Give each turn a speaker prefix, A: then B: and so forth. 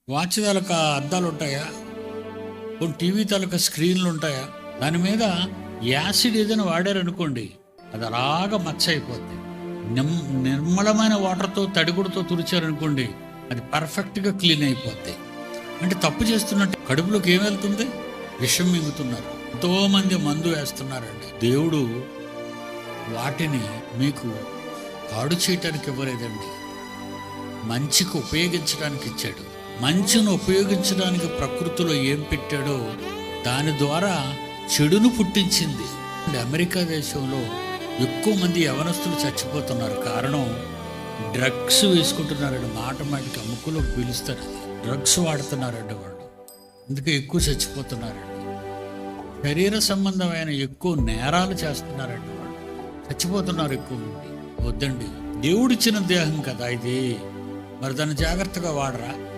A: Watch తాలూకా అద్దాలు ఉంటాయా, కొన్ని టీవీ తాలూకా స్క్రీన్లు ఉంటాయా, దాని మీద యాసిడ్ ఏదైనా వాడారనుకోండి, అది అలాగా మచ్చ అయిపోద్ది. నిర్మలమైన వాటర్తో తడిగుడితో తుడిచారనుకోండి, అది పర్ఫెక్ట్గా క్లీన్ అయిపోద్ది. అంటే తప్పు చేస్తున్నట్టు కడుపులోకి ఏం వెళ్తుంది? విషం మింగుతున్నారు. ఎంతోమంది మందు వేస్తున్నారండి. దేవుడు వాటిని మీకు పాడు చేయటానికి ఇవ్వలేదండి, మంచికి ఉపయోగించడానికి ఇచ్చాడు. మంచిని ఉపయోగించడానికి ప్రకృతిలో ఏం పెట్టాడో దాని ద్వారా చెడును పుట్టించింది. అమెరికా దేశంలో ఎక్కువ మంది యవనస్తులు చచ్చిపోతున్నారు. కారణం డ్రగ్స్ వేసుకుంటున్నారండి. మాటకి ముక్కులోకి పీలుస్తారు, డ్రగ్స్ వాడుతున్నారండి వాళ్ళు. అందుకే ఎక్కువ చచ్చిపోతున్నారండి. శరీర సంబంధమైన ఎక్కువ నేరాలు చేస్తున్నారండి వాళ్ళు, చచ్చిపోతున్నారు ఎక్కువ మంది. వద్దండి, దేవుడిచ్చిన దేహం కదా ఇది, మరి దాన్ని జాగ్రత్తగా వాడరా?